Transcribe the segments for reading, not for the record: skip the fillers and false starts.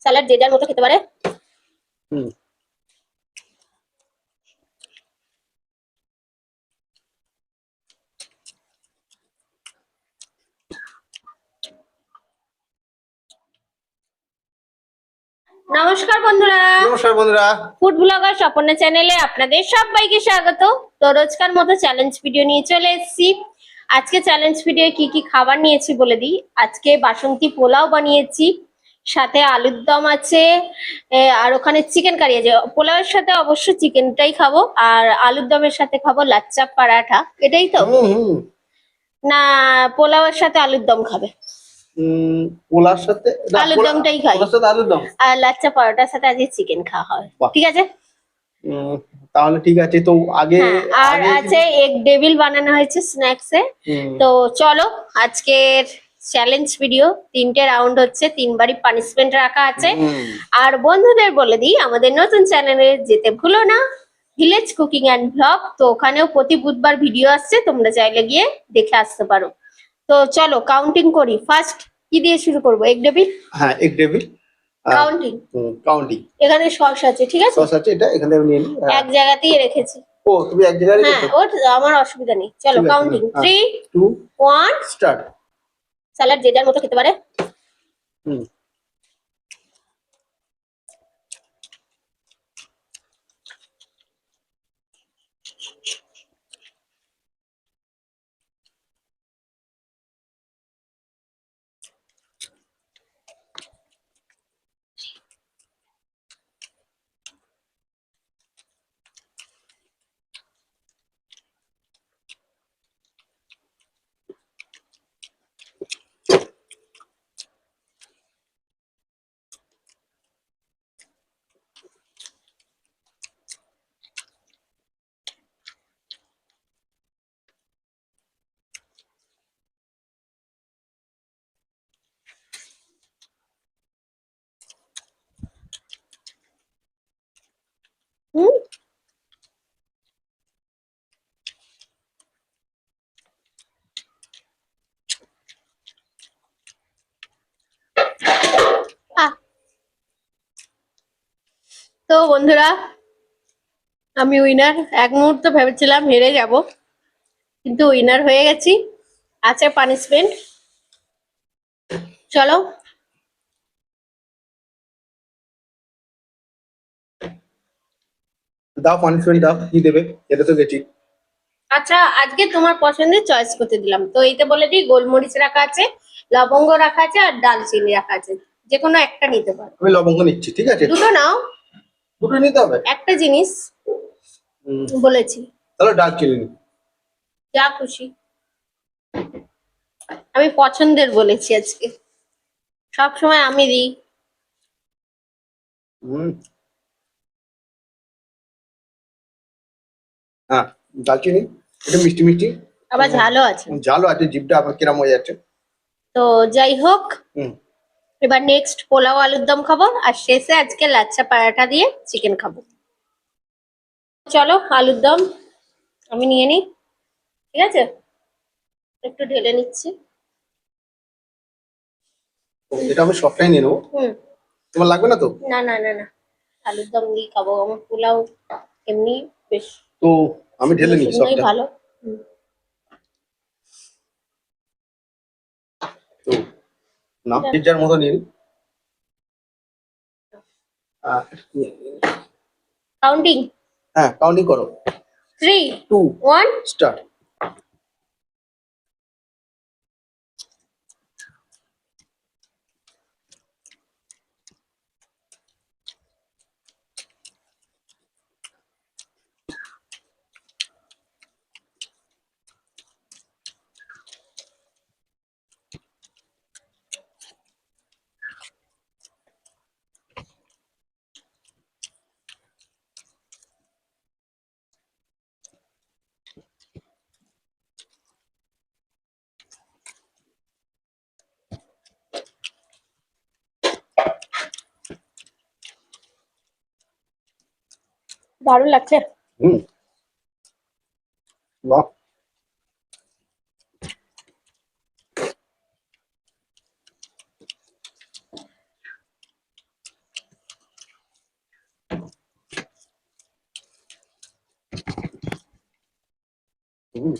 Salad যে যার মতো খেতে পারে। নমস্কার বন্ধুরা, ফুড ব্লগার স্বপনা চ্যানেলে আপনাদের সবাইকে স্বাগত। তো রোজকার মতো চ্যালেঞ্জ ভিডিও নিয়ে চলে এসেছি। আজকে চ্যালেঞ্জ ভিডিও কি কি খাবার নিয়েছি বলে দিই। আজকে বাসন্তী পোলাও বানিয়েছি, সাথে আলুর দম আছে, আর ওখানে চিকেন কারি আছে। পোলাওয়ের সাথে অবশ্য চিকেনটাই খাবো, আর আলুর দমের সাথে খাবো লাচ্চা পরাঠা। এটাই তো না, পোলাওয়ের সাথে আলুর দম খাবে? পোলার সাথে আলুর দমটাই খাই, পোলার সাথে আলুর দম আর লাচ্চা পরোটার সাথে আজকে চিকেন খাওয়া হয়। ঠিক আছে, তাহলে ঠিক আছে। তো আগে আর আছে এগ ডেভিল বানানো হয়েছে স্ন্যাক্সে। তো চলো, আজকের চ্যালেঞ্জ ভিডিও 3টে রাউন্ড হচ্ছে, 3বারই পানিশমেন্ট রাখা আছে। আর বন্ধুদের বলে দিই, আমাদের নতুন চ্যানেলে যেতে ভুলো না, ভিলেজ কুকিং অ্যান্ড ব্লগ। তো ওখানেও প্রতি বুধবার ভিডিও আসছে, তোমরা চাইলে গিয়ে দেখে আসতে পারো। তো চলো কাউন্টিং করি। ফার্স্ট কি দিয়ে শুরু করবো? Egg devil. হ্যাঁ, এগ ডেভিল। কাউন্টিং এখানে সস আছে, ঠিক আছে? সস আছে, এটা এখানে আমি নিয়ে নিই। এক জায়গাতেই রেখেছি। ও, তুমি এক জায়গায় রেখেছো? হ্যাঁ, ওর আমার অসুবিধা নেই। চলো কাউন্টিং 3 2 1 স্টার্ট। স্যালাড যে যার মতো খেতে পারে। হুম, তো বন্ধুরা, আমি উইনার। এক মুহূর্ত ভেবেছিলাম হেরে যাব, কিন্তু উইনার হয়ে গেছি। আছে পানিশমেন্ট, চলো। দাও, পানিশমেন্ট দাও। কি দেবে? এটা তো গেছি। আচ্ছা, আজকে তোমার পছন্দের চয়েস করতে দিলাম। তো এইতে বলে দিই, গোলমরিচ রাখা আছে, লবঙ্গ রাখা আছে, আর দালচিনি রাখা আছে। যে কোনো একটা নিতে পারো। আমি লবঙ্গ নিচ্ছি, ঠিক আছে? দুটো নাও। দুটো নিতে হবে? একটা জিনিস বলেছি। তাহলে দারচিনি নি। যা খুশি, আমি পছন্দের বলেছি আজকে। সব সময় আমি দিই। হ্যাঁ, দারচিনি। এটা মিষ্টি মিষ্টি, আবার ঝালও আছে। ঝালও আছে। জিভটা আবার কিরম হয়ে যাচ্ছে। তো যাই হোক, এবার নেক্সট পোলাও আলুর দম খাবো, আর শেষে আজকে লাচ্ছা পরাঠা দিয়ে চিকেন খাবো। চলো আলুর দম আমি নিয়ে নিই, ঠিক আছে? একটু ঢেলে নিচ্ছি। এটা আমি সবটাই নিয়ে নেবো। তোমার লাগবে না তো? না না না না, আলুর দম দিয়ে খাবো। আমার পোলাও এমনি বেশ, তো আমি ঢেলে নিই সবটা। ভালো। তো না, যার মতো নিন। কাউন্টিং। হ্যাঁ, কাউন্টিং করো। 3 2 1 স্টার্ট। দারুণ লাগছে। বাহ, হুম।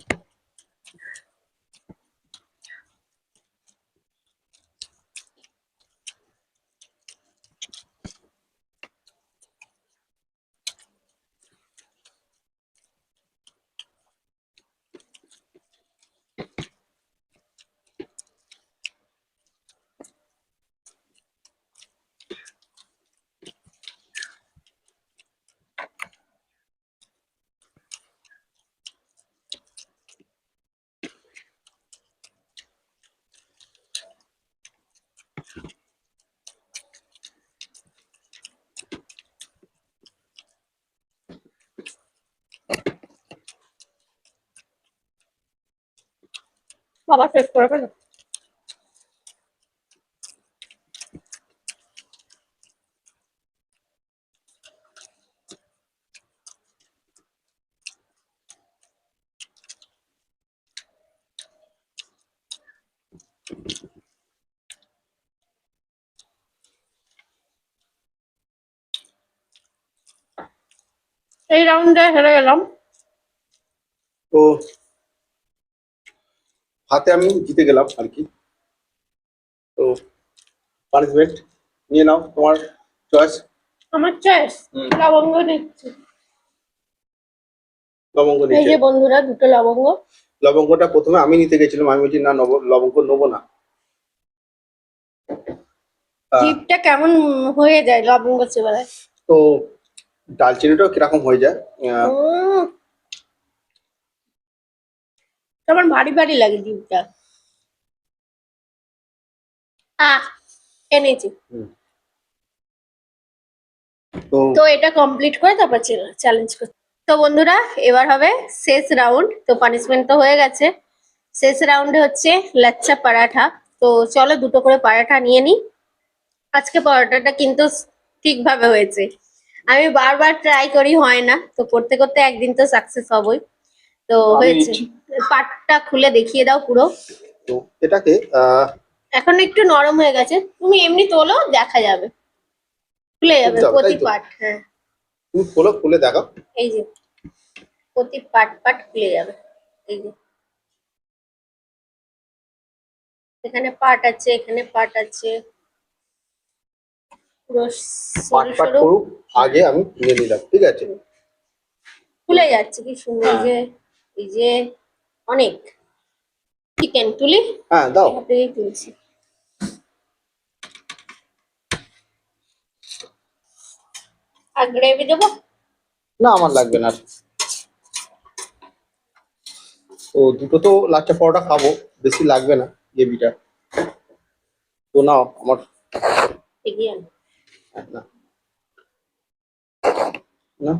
বাবা শেষ করে ফেলো। এই রাউন্ডে হেরে গেলাম। তো হাতে আমি জিতে গেলাম আর কি। তো পানিশমেন্ট নিয়ে নাও, তোমার চয়েস। আমার চয়েস লবঙ্গ দিচ্ছি। লবঙ্গ এই নিচে। যে বন্ধুরা, দুটো লবঙ্গ। লবঙ্গটা প্রথমে আমি নিতে গেছিলাম, আমি বলছি না লবঙ্গ নেবো না। জিভটা কেমন হয়ে যায় লবঙ্গ চেবারে। তো দালচিনিটাও কিরকম হয়ে যায়। কেমন ভারী ভারী লাগে জিভটা। এনেছি। তো এটা কমপ্লিট করে তারপর চ্যালেঞ্জ করতে। তো বন্ধুরা, এবার হবে শেষ রাউন্ড। তো পানিশমেন্ট তো হয়ে গেছে, শেষ রাউন্ডে হচ্ছে লাচ্ছা পরাঠা। তো চলো দুটো করে পরাঠা নিয়ে নিই। আজকে পরোটাটা কিন্তু ঠিকভাবে হয়েছে। আমি বারবার ট্রাই করি, হয় না, তো করতে করতে একদিন তো সাকসেস হবই। তো হয়েছে। পাটটা খুলে দেখিয়ে দাও পুরো। তো এটাকে এখন একটু নরম হয়ে গেছে, তুমি এমনি তোলো, দেখা যাবে, খুলে যাবে প্রতি পাট। হ্যাঁ, তুমি খোলো, খুলে দেখো। এই যে প্রতি পাট পাট খুলে যাবে। এই যে এখানে পাট আছে, এখানে পাট আছে, পুরো পাট সরু পাট সরু করুক, আগে আমি নিয়ে নিলাম, ঠিক আছে। খুলে যাচ্ছে কি সুন্দর। এই যে এই যে অনেক চিকেন তুলি। হ্যাঁ দাও। হাতেই তুলছি। আর গ্রেভি দেবো? না, আমার লাগবে না। তো দুটো তো লাচ্ছা পরোটা খাবো, বেশি লাগবে না গ্রেভিটা। তো নাও আমার। এগিয়ে আনো। না না।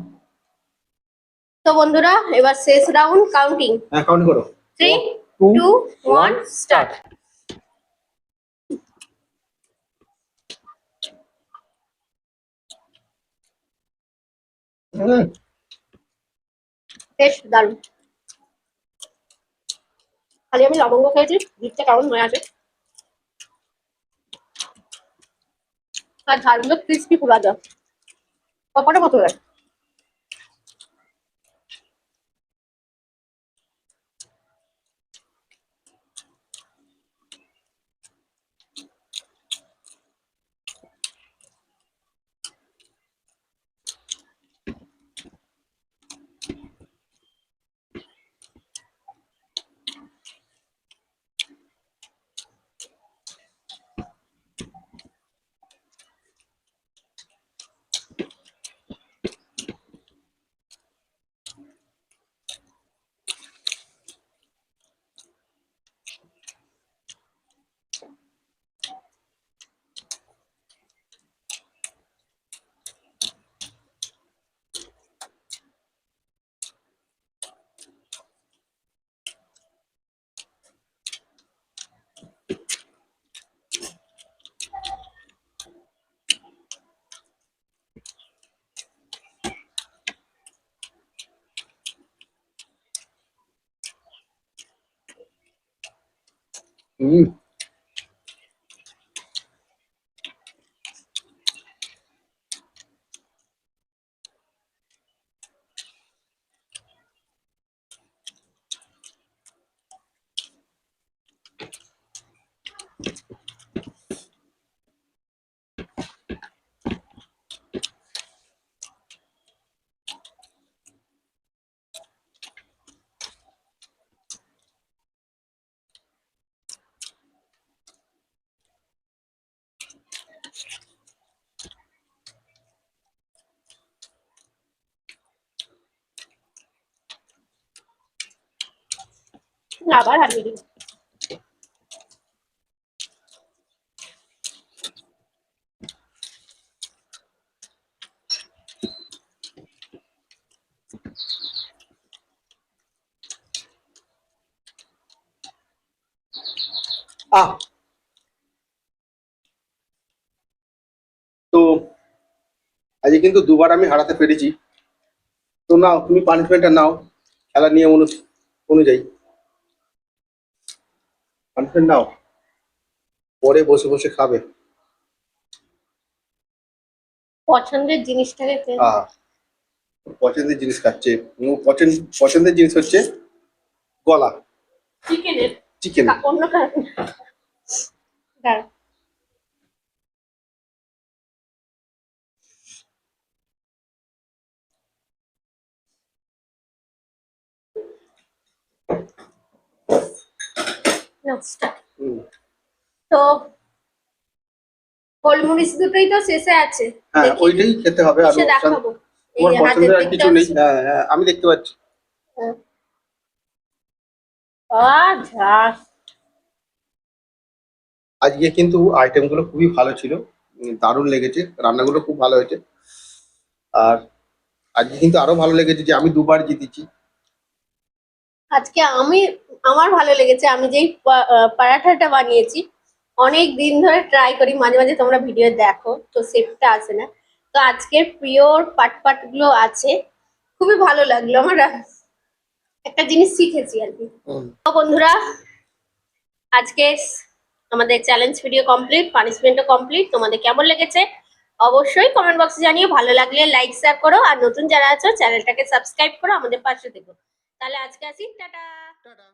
তো বন্ধুরা, এবার শেষ রাউন্ড, কাউন্টিং। হ্যাঁ, কাউন্ট করো। 3 2 2 1 স্টার্ট। বেশ দারুণ। খালি আমি লবঙ্গ খেয়েছি, জিভটা কেমন হয়ে আছে। আর ঝালগুলো ক্রিস্পি পুরা যায়, কপাটা মতো লাগে। হুম। আবার হারিয়ে দিই। আহ তো আজকে কিন্তু দুবার আমি হারাতে পেরেছি। তো নাও তুমি পানিশমেন্টটা নাও, খেলার নিয়ম অনুযায়ী পানিশমেন্ট নাও, পরে বসে বসে খাবে। পছন্দের জিনিসটাকে আহ পছন্দের জিনিস খাচ্ছে। পছন্দের জিনিস হচ্ছে গলা, চিকেনের চিকেন। অন্য কারণে। দাঁড়া। নাও, start। তো গোলমরিচ দুটোই তো শেষে আছে। হ্যাঁ, দেখি ওইটাই খেতে হবে। আর কিসে দেখাবো? এই তোমার যে হাতে পছন্দের আর দেখতে কিছু নেই। পাচ্ছ? হ্যাঁ হ্যাঁ, আমি দেখতে পাচ্ছি। হ্যাঁ। ঝাস। আজকে কিন্তু আইটেম গুলো খুবই ভালো ছিল, দারুণ লেগেছে, রান্নাগুলো খুব ভালো হয়েছে। আর আজকে কিন্তু আরো ভালো লেগেছে যে আমি দুবার জিতেছি। আজকে আমার ভালো লেগেছে, আমি যেই পরাঠাটা বানিয়েছি অনেক দিন ধরে ট্রাই করি, মাঝে মাঝে তোমরা ভিডিও দেখো তো শেপটা আসে না। তো আজকের পিওর পাট গুলো আছে, খুবই ভালো লাগলো আমার। একটা জিনিস শিখেছি আর কি। তো বন্ধুরা, আজকে আমাদের চ্যালেঞ্জ ভিডিও কমপ্লিট, পানিশমেন্টও কমপ্লিট। তোমাদের কেমন লেগেছে অবশ্যই কমেন্ট বক্সে জানিও। ভালো লাগলে লাইক শেয়ার করো, আর নতুন যারা আছো চ্যানেলটাকে সাবস্ক্রাইব করো, আমাদের পাশে থেকো। তাহলে আজকে আসি, টাটা। টাটা।